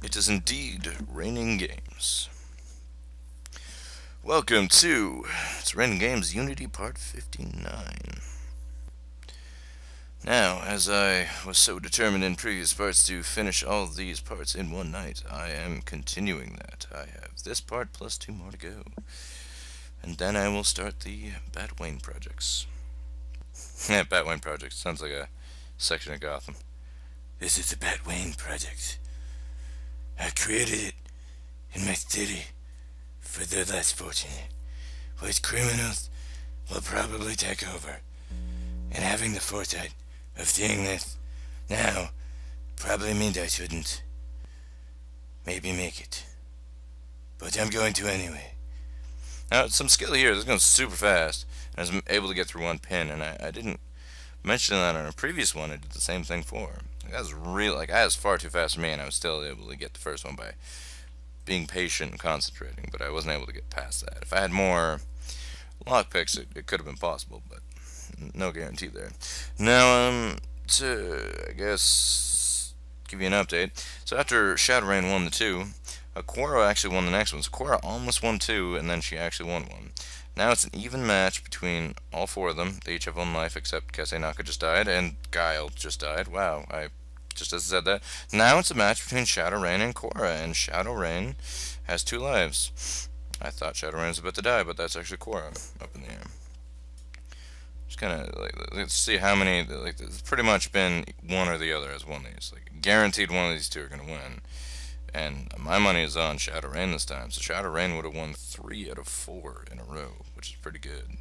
It is indeed raining games. Welcome to It's Raining Games Unity Part 59. Now, as I was so determined in previous parts to finish all these parts in one night, I am continuing that. I have this part plus two more to go. And then I will start the Batwayne projects. Yeah, Batwayne project sounds like a section of Gotham. This is the Batwayne project. I created it in my city for the less fortunate. Which criminals will probably take over. And having the foresight of seeing this now probably means I shouldn't maybe make it. But I'm going to anyway. Now, some skill here. This is going super fast. And I was able to get through one pin, and I didn't mention that on a previous one. I did the same thing for. That was real. I was far too fast for me, and I was still able to get the first one by being patient and concentrating, but I wasn't able to get past that. If I had more lockpicks, it could have been possible, but no guarantee there. Now, to, I guess, give you an update. So after Shadowrain won the 2, Quora actually won the next one. So Quora almost won 2, and then she actually won 1. Now it's an even match between all 4 of them. They each have 1 life, except Kasenaka just died, and Guile just died. Wow, I just as I said that. Now it's a match between Shadowrain and Quora, and Shadowrain has 2 lives. I thought Shadowrain was about to die, but that's actually Quora up in the air. Just kind of let's see how many. It's pretty much been one or the other has won these. Guaranteed one of these 2 are gonna win. And my money is on Shadowrain this time. So Shadowrain would have won 3 out of 4 in a row, which is pretty good.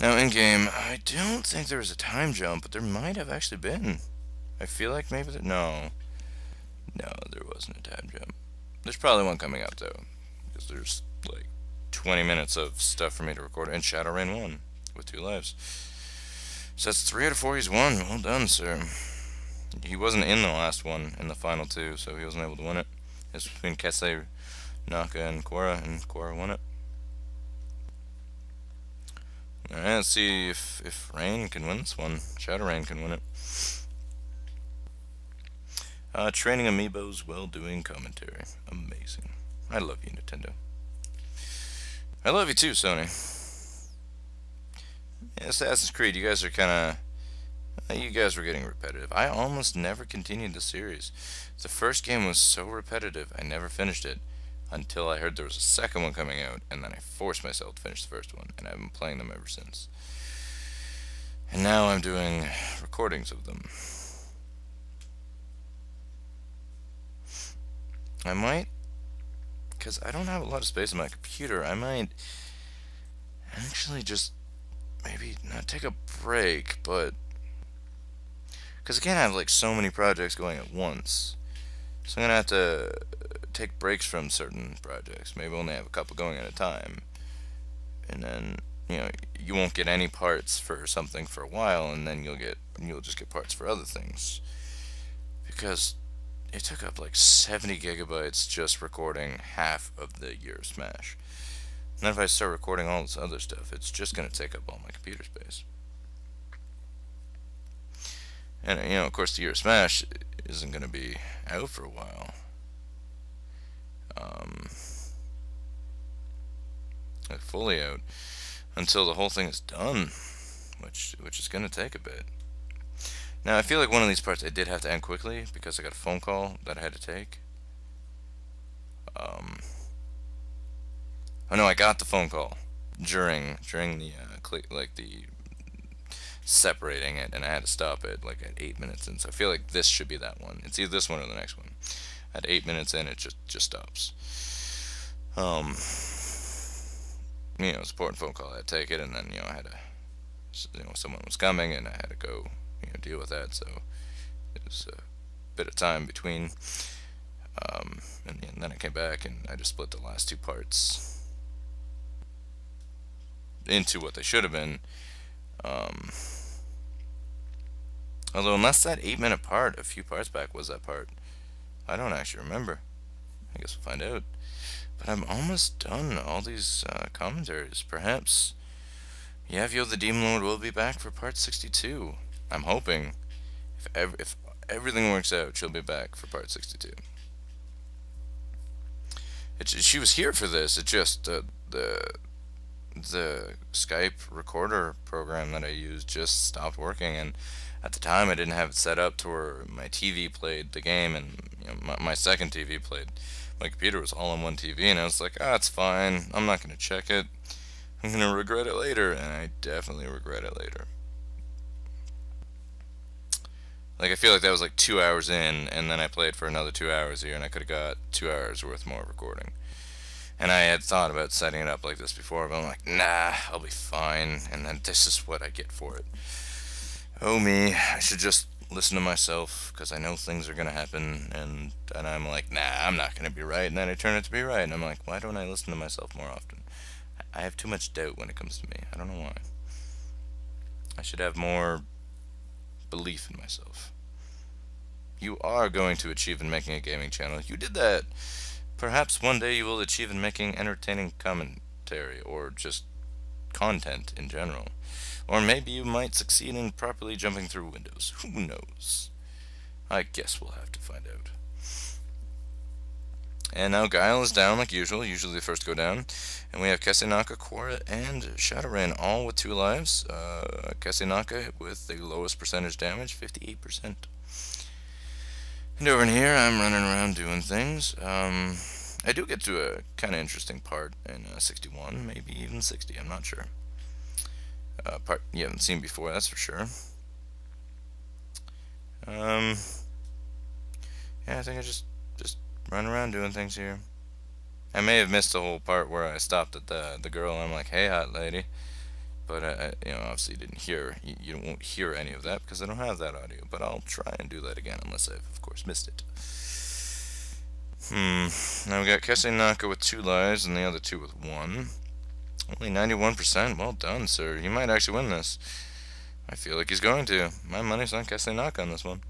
Now, in game, I don't think there was a time jump, but there might have actually been. I feel like maybe that. No, there wasn't a time jump. There's probably one coming up though, because there's 20 minutes of stuff for me to record, and Shadowrain won with 2 lives. So that's 3 out of 4 he's won. Well done, sir. He wasn't in the last one in the final 2, so he wasn't able to win it. It's between Kese, Naka, and Quora won it. Alright, let's see if Rain can win this one. Shadowrain can win it. Training amiibos while doing commentary. Amazing. I love you, Nintendo. I love you too, Sony. Yeah, Assassin's Creed, you guys are you guys were getting repetitive. I almost never continued the series. The first game was so repetitive, I never finished it. Until I heard there was a second one coming out, and then I forced myself to finish the first one, and I've been playing them ever since. And now I'm doing recordings of them. I might, because I don't have a lot of space on my computer, I might actually just maybe not take a break, but because I can't have so many projects going at once. So I'm going to have to take breaks from certain projects. Maybe only have a couple going at a time. And then, you won't get any parts for something for a while, and then you'll just get parts for other things. Because it took up 70 gigabytes just recording half of the year of Smash. And then if I start recording all this other stuff, it's just going to take up all my computer space. And, of course, the year of Smash isn't going to be out for a while. Fully out until the whole thing is done, which is going to take a bit. Now, I feel like one of these parts I did have to end quickly because I got a phone call that I had to take. Oh no, I got the phone call during the the separating it, and I had to stop it at 8 minutes in. So I feel like this should be that one. It's either this one or the next one. At 8 minutes in, it just stops. It's an important phone call. I had to take it, and then I had to, someone was coming, and I had to go, deal with that. So it was a bit of time between. And then I came back, and I just split the last 2 parts into what they should have been. Although, unless that 8-minute part, a few parts back, was that part, I don't actually remember. I guess we'll find out. But I'm almost done all these commentaries. Perhaps Yavio the Demon Lord will be back for part 62. I'm hoping. If everything works out, she'll be back for part 62. She was here for this. It just the Skype recorder program that I used just stopped working, and at the time I didn't have it set up to where my TV played the game, and my second TV played. My computer was all on one TV, and I was like, it's fine. I'm not gonna check it. I'm gonna regret it later, and I definitely regret it later. Like, I feel like that was like 2 hours in, and then I played for another 2 hours here, and I could have got 2 hours worth more recording. And I had thought about setting it up like this before, but I'm like, nah, I'll be fine. And then this is what I get for it. Oh me, I should just listen to myself because I know things are gonna happen, and I'm like, nah, I'm not gonna be right. And then I turn it to be right, and I'm like, why don't I listen to myself more often? I have too much doubt when it comes to me. I don't know why. I should have more belief in myself. You are going to achieve in making a gaming channel. You did that. Perhaps one day you will achieve in making entertaining commentary or just content in general. Or maybe you might succeed in properly jumping through windows. Who knows? I guess we'll have to find out. And now Guile is down like usual, usually the first to go down. And we have Kesenaka, Quora, and Shadowrain all with 2 lives. Kesenaka with the lowest percentage damage, 58%. And over in here, I'm running around doing things. I do get to a kind of interesting part in 61, maybe even 60, I'm not sure. Part you haven't seen before, that's for sure. Yeah, I think I just run around doing things here. I may have missed the whole part where I stopped at the girl and I'm like, hey, hot lady. But I obviously didn't hear. You won't hear any of that because I don't have that audio. But I'll try and do that again unless I've, of course, missed it. Now we got Kesenaka with 2 lives and the other 2 with 1. Only 91%. Well done, sir. You might actually win this. I feel like he's going to. My money's on Kesenaka on this one.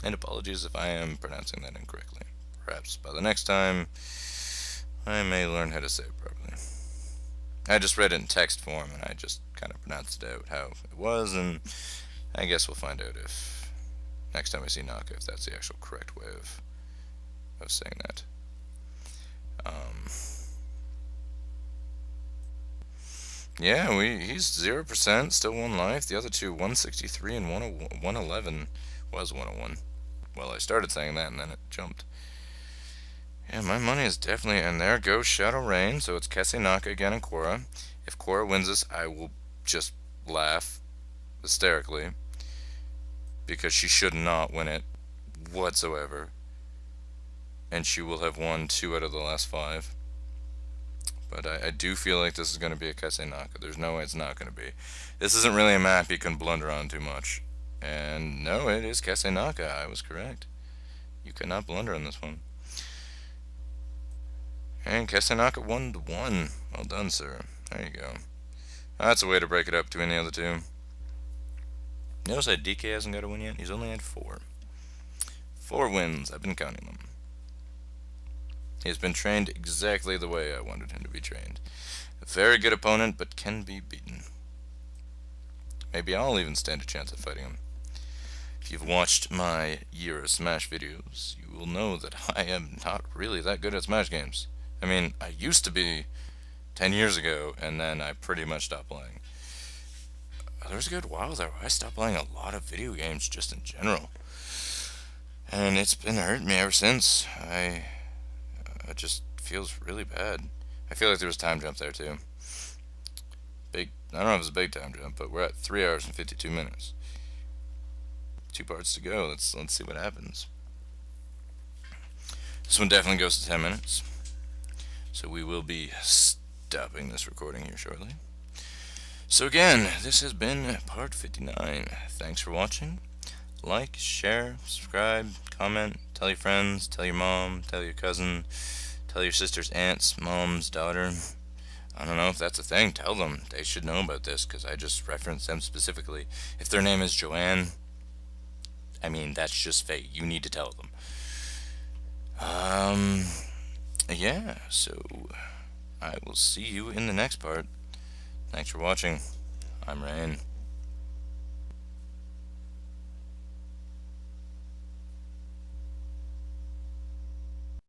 And apologies if I am pronouncing that incorrectly. Perhaps by the next time, I may learn how to say it properly. I just read it in text form, and I just kind of pronounced it out how it was, and I guess we'll find out if next time we see Naka, if that's the actual correct way of saying that. Yeah, he's 0%, still 1 life. The other 2, 163 and 111, was 101. Well, I started saying that, and then it jumped. Yeah, my money is definitely, and there goes Shadowrain, so it's Kesenaka again and Quora. If Quora wins this, I will just laugh hysterically, because she should not win it whatsoever, and she will have won 2 out of the last 5. But I do feel like this is going to be a Kesenaka. There's no way it's not going to be. This isn't really a map you can blunder on too much. And no, it is Kesenaka. I was correct. You cannot blunder on this one. And Kesenaka 1-1. Well done, sir. There you go. That's a way to break it up between the other 2. Notice that DK hasn't got a win yet. He's only had 4. 4 wins. I've been counting them. He's been trained exactly the way I wanted him to be trained. A very good opponent, but can be beaten. Maybe I'll even stand a chance at fighting him. If you've watched my Year of Smash videos, you will know that I am not really that good at Smash games. I mean, I used to be 10 years ago, and then I pretty much stopped playing. There was a good while there where I stopped playing a lot of video games just in general. And it's been hurting me ever since. It just feels really bad. I feel like there was time jump there too. I don't know if it's a big time jump, but we're at 3 hours and 52 minutes. 2 parts to go. Let's see what happens. This one definitely goes to 10 minutes. So we will be stopping this recording here shortly. So again, this has been part 59. Thanks for watching. Like, share, subscribe, comment, tell your friends, tell your mom, tell your cousin, tell your sister's aunts, mom's daughter. I don't know if that's a thing. Tell them. They should know about this because I just referenced them specifically. If their name is Joanne, I mean, that's just fate. You need to tell them. Yeah, so I will see you in the next part. Thanks for watching. I'm Rain.